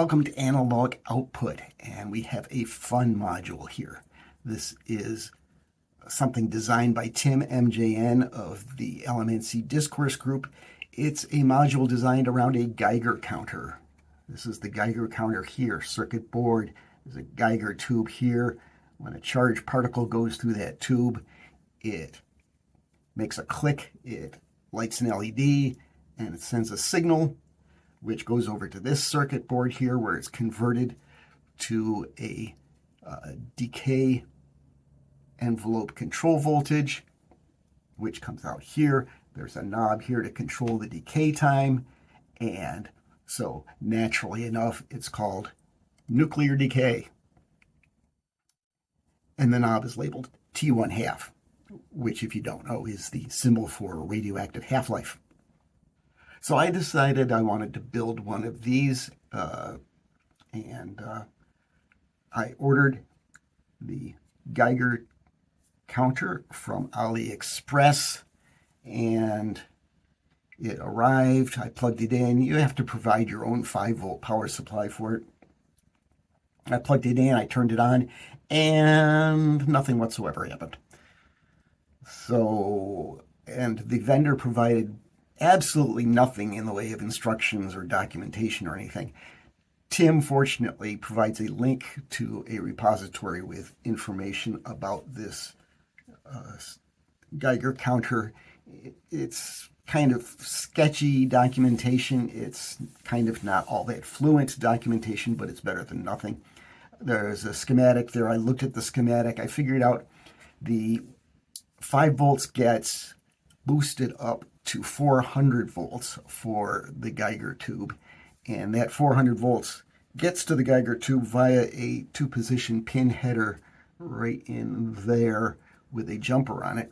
Welcome to Analog Output, and we have a fun module here. This is something designed by TimMJN of the LMNC Discourse Group. It's a module designed around a Geiger counter. This is the Geiger counter here, circuit board. There's a Geiger tube here. When a charged particle goes through that tube, it makes a click, it lights an LED, and it sends a signal which goes over to this circuit board here where it's converted to a decay envelope control voltage, which comes out here. There's a knob here to control the decay time, and so naturally enough, it's called nuclear decay. And the knob is labeled T1/2, which, if you don't know, is the symbol for radioactive half-life. So I decided I wanted to build one of these, and I ordered the Geiger counter from AliExpress, and it arrived. I plugged it in. You have to provide your own 5-volt power supply for it. I plugged it in, I turned it on, and nothing whatsoever happened. So, and the vendor provided absolutely nothing in the way of instructions or documentation or anything. Tim, fortunately, provides a link to a repository with information about this Geiger counter. It's kind of sketchy documentation. It's kind of not all that fluent documentation, but it's better than nothing. There's a schematic there. I looked at the schematic. I figured out the 5 volts gets boosted up to 400 volts for the Geiger tube, and that 400 volts gets to the Geiger tube via a 2-position pin header right in there with a jumper on it,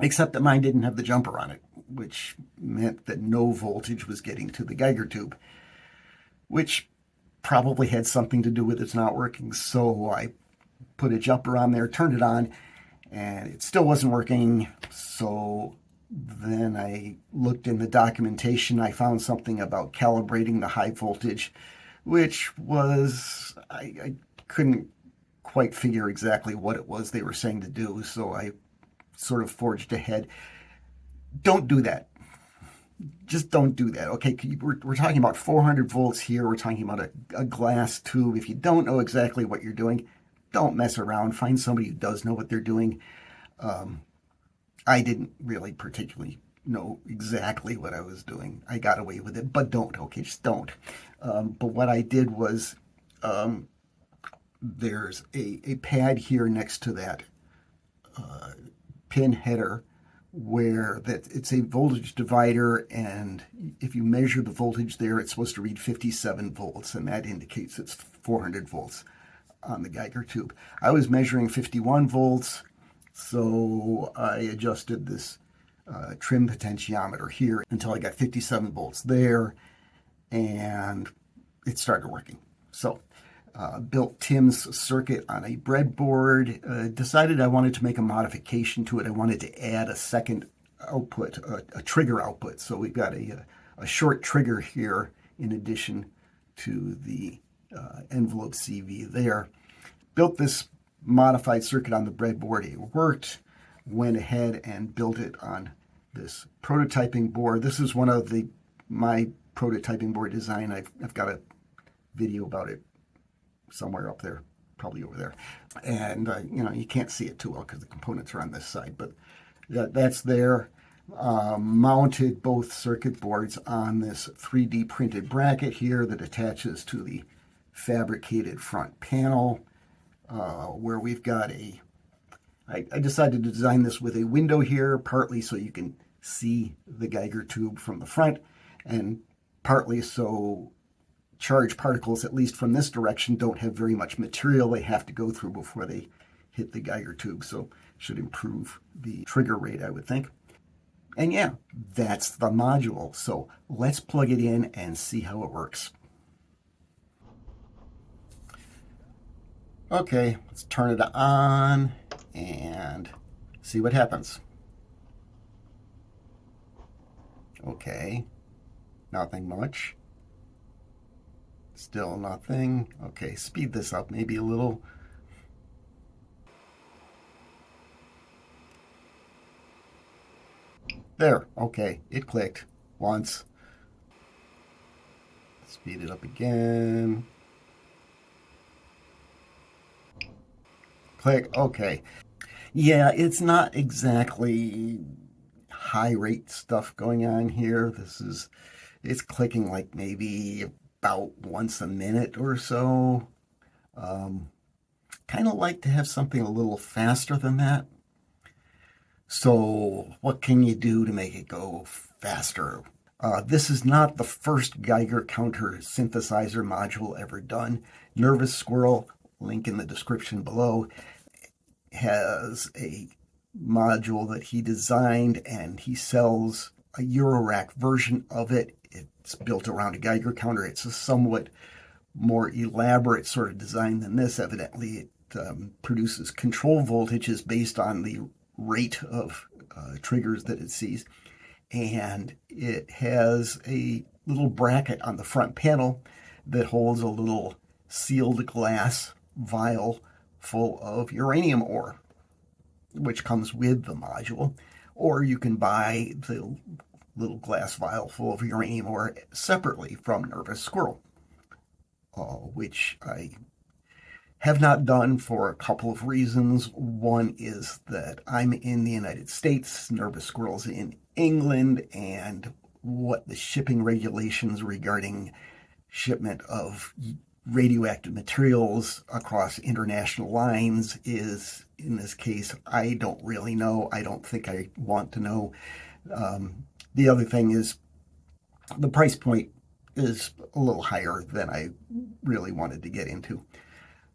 except that mine didn't have the jumper on it, which meant that no voltage was getting to the Geiger tube, which probably had something to do with it's not working. So I put a jumper on there, turned it on, and it still wasn't working. So then I looked in the documentation. I found something about calibrating the high voltage, which was, I couldn't quite figure exactly what it was they were saying to do, so I sort of forged ahead. Don't do that. Just don't do that. Okay, we're talking about 400 volts here. We're talking about a glass tube. If you don't know exactly what you're doing, don't mess around. Find somebody who does know what they're doing. I didn't really particularly know exactly what I was doing. I got away with it, but don't, okay? Just don't. But what I did was, there's a pad here next to that pin header where it's a voltage divider, and if you measure the voltage there, it's supposed to read 57 volts, and that indicates it's 400 volts on the Geiger tube. I was measuring 51 volts, so I adjusted this trim potentiometer here until I got 57 volts there, and it started working. So built Tim's circuit on a breadboard, decided I wanted to make a modification to it. I wanted to add a second output, a trigger output. So we've got a short trigger here in addition to the envelope CV there. Built this modified circuit on the breadboard. It worked. Went ahead and built it on this prototyping board. This is one of my prototyping board design. I've got a video about it somewhere up there, probably over there. And, you can't see it too well because the components are on this side, but that's there. Mounted both circuit boards on this 3D printed bracket here that attaches to the fabricated front panel, where we've got I decided to design this with a window here, partly so you can see the Geiger tube from the front, and partly so charged particles, at least from this direction, don't have very much material they have to go through before they hit the Geiger tube, so should improve the trigger rate, I would think. And yeah, that's the module. So let's plug it in and see how it works. Okay, let's turn it on and see what happens. Okay, nothing much. Still nothing. Okay, speed this up maybe a little. There, okay, it clicked once. Speed it up again. Click, okay. Yeah, it's not exactly high rate stuff going on here. It's clicking like maybe about once a minute or so. Um, kind of like to have something a little faster than that. So, what can you do to make it go faster? This is not the first Geiger counter synthesizer module ever done. Nervous Squirrel, link in the description below, has a module that he designed and he sells a Eurorack version of it. It's built around a Geiger counter. It's a somewhat more elaborate sort of design than this. Evidently, it produces control voltages based on the rate of triggers that it sees. And it has a little bracket on the front panel that holds a little sealed glass vial full of uranium ore, which comes with the module. Or you can buy the little glass vial full of uranium ore separately from Nervous Squirrel, which I have not done for a couple of reasons. One is that I'm in the United States, Nervous Squirrel's in England, and what the shipping regulations regarding shipment of radioactive materials across international lines is, in this case, I don't really know. I don't think I want to know. The other thing is the price point is a little higher than I really wanted to get into.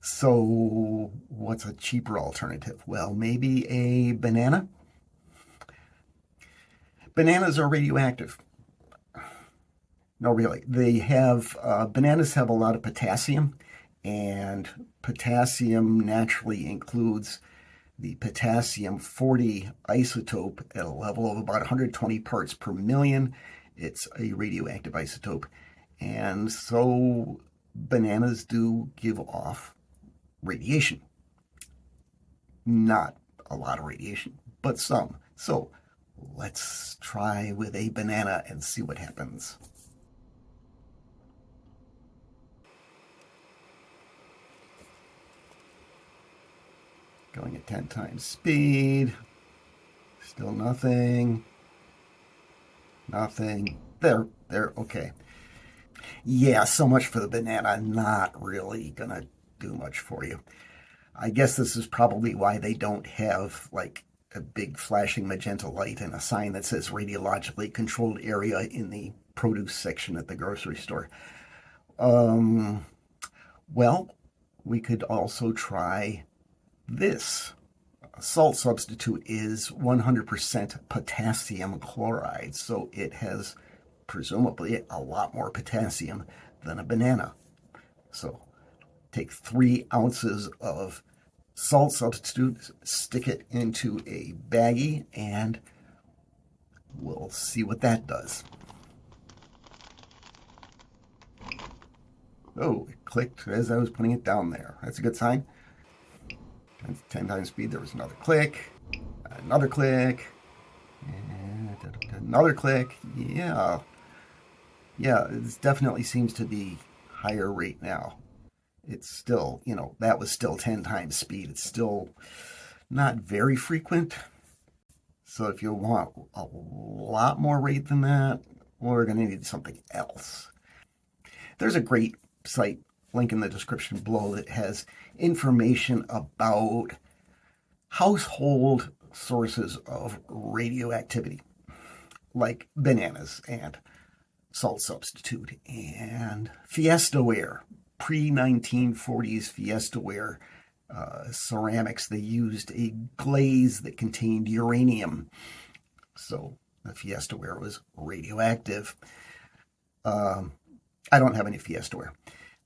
So what's a cheaper alternative? Well, maybe a banana. Bananas are radioactive. No, really. Bananas have a lot of potassium, and potassium naturally includes the potassium 40 isotope at a level of about 120 parts per million. It's a radioactive isotope. And so bananas do give off radiation. Not a lot of radiation, but some. So let's try with a banana and see what happens. Going at 10 times speed. Still nothing. Nothing. There, okay. Yeah, so much for the banana. Not really gonna do much for you. I guess this is probably why they don't have like a big flashing magenta light and a sign that says radiologically controlled area in the produce section at the grocery store. Well, we could also try this. Salt substitute is 100% potassium chloride, so it has presumably a lot more potassium than a banana. So take 3 ounces of salt substitute, stick it into a baggie, and we'll see what that does. Oh, it clicked as I was putting it down there. That's a good sign. 10 times speed, there was another click, and another click. Yeah, it definitely seems to be higher rate now. It's still, that was still 10 times speed. It's still not very frequent. So if you want a lot more rate than that, we're going to need something else. There's a great site, link in the description below, that has information about household sources of radioactivity, like bananas and salt substitute and Fiestaware, pre-1940s Fiestaware ceramics. They used a glaze that contained uranium, so the Fiestaware was radioactive. I don't have any Fiestaware.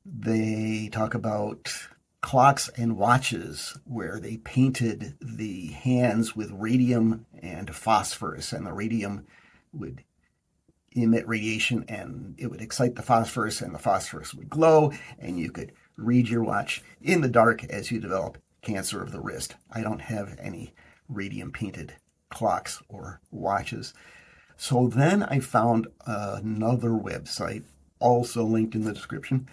They talk about clocks and watches where they painted the hands with radium and phosphorus, and the radium would emit radiation, and it would excite the phosphorus, and the phosphorus would glow, and you could read your watch in the dark as you develop cancer of the wrist. I don't have any radium painted clocks or watches. So then I found another website, also linked in the description,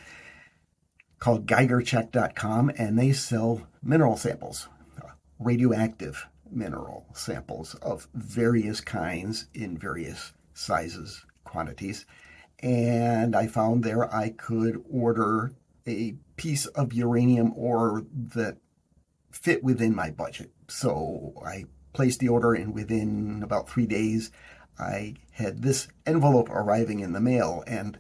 called GeigerCheck.com, and they sell mineral samples, radioactive mineral samples of various kinds in various sizes, quantities. And I found there I could order a piece of uranium ore that fit within my budget. So I placed the order, and within about 3 days, I had this envelope arriving in the mail. And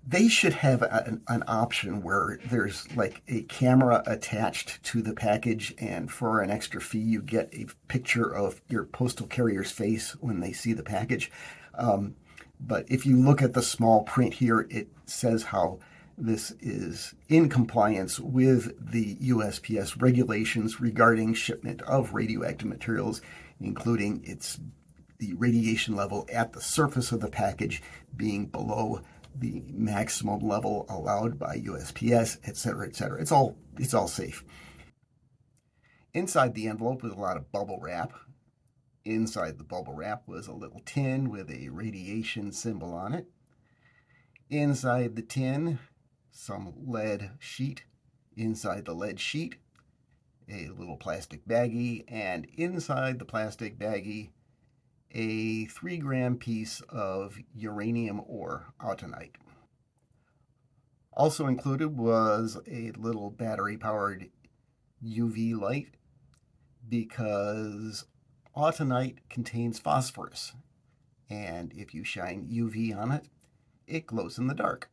they should have an option where there's like a camera attached to the package, and for an extra fee, you get a picture of your postal carrier's face when they see the package. But if you look at the small print here, it says how this is in compliance with the USPS regulations regarding shipment of radioactive materials, including the radiation level at the surface of the package being below the maximum level allowed by USPS, etc., etc. It's all safe. Inside the envelope was a lot of bubble wrap. Inside the bubble wrap was a little tin with a radiation symbol on it. Inside the tin, some lead sheet. Inside the lead sheet, a little plastic baggie, and inside the plastic baggie, a 3-gram piece of uranium ore autunite. Also included was a little battery-powered UV light, because autunite contains phosphorus, and if you shine UV on it, it glows in the dark,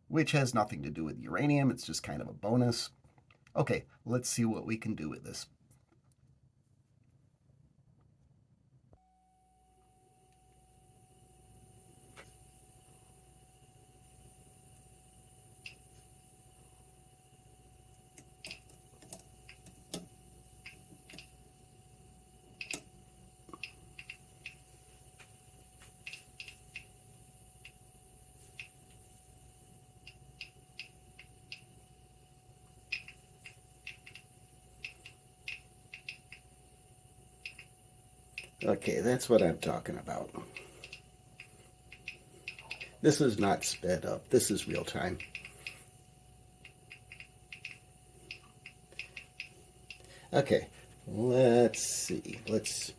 which has nothing to do with uranium. It's just kind of a bonus. Okay, let's see what we can do with this. Okay, that's what I'm talking about. This is not sped up. This is real time. Okay, let's see. Let's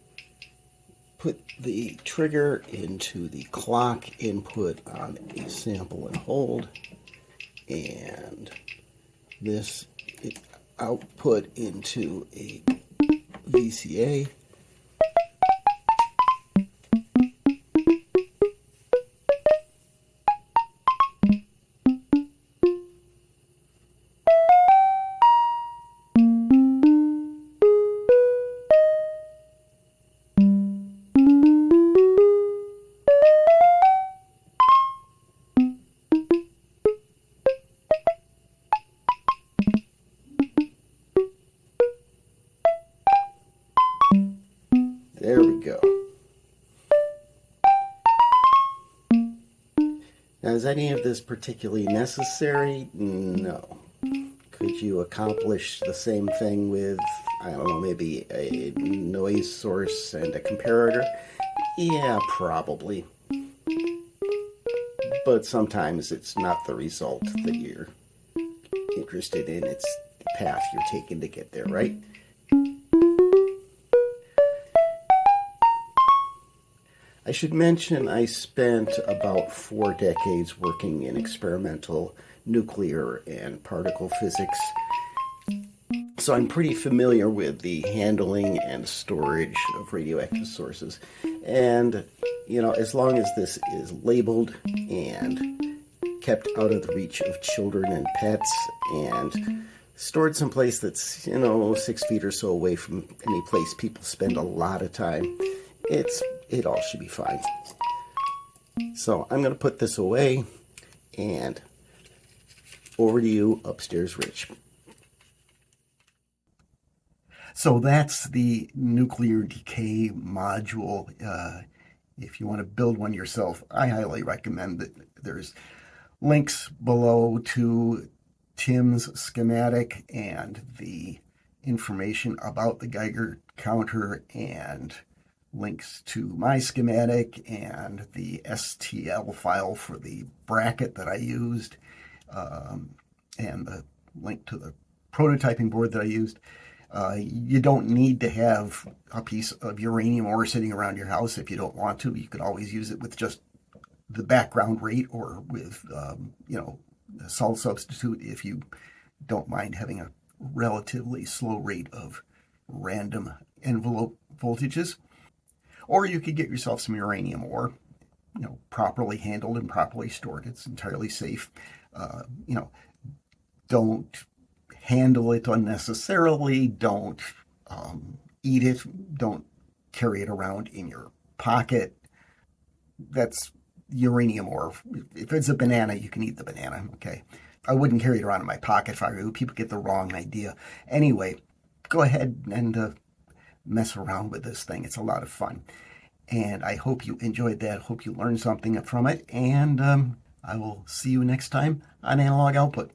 put the trigger into the clock input on a sample and hold, and this output into a VCA. There we go. Now, is any of this particularly necessary? No. Could you accomplish the same thing with, I don't know, maybe a noise source and a comparator? Yeah, probably. But sometimes it's not the result that you're interested in. It's the path you're taking to get there, right? I should mention I spent about 4 decades working in experimental nuclear and particle physics, so I'm pretty familiar with the handling and storage of radioactive sources. And, you know, as long as this is labeled and kept out of the reach of children and pets and stored someplace that's, 6 feet or so away from any place people spend a lot of time, it all should be fine. So I'm going to put this away, and over to you upstairs, Rich. So that's the nuclear decay module If you want to build one yourself, I highly recommend that. There's links below to Tim's schematic and the information about the Geiger counter, and links to my schematic and the STL file for the bracket that I used, and the link to the prototyping board that I used. You don't need to have a piece of uranium ore sitting around your house if you don't want to. You could always use it with just the background rate, or with, a salt substitute if you don't mind having a relatively slow rate of random envelope voltages. Or you could get yourself some uranium ore, properly handled and properly stored. It's entirely safe. Don't handle it unnecessarily. Don't eat it. Don't carry it around in your pocket. That's uranium ore. If it's a banana, you can eat the banana, okay? I wouldn't carry it around in my pocket if I were you. People get the wrong idea. Anyway, go ahead and mess around with this thing. It's a lot of fun. And I hope you enjoyed that. Hope you learned something from it. And I will see you next time on Analog Output.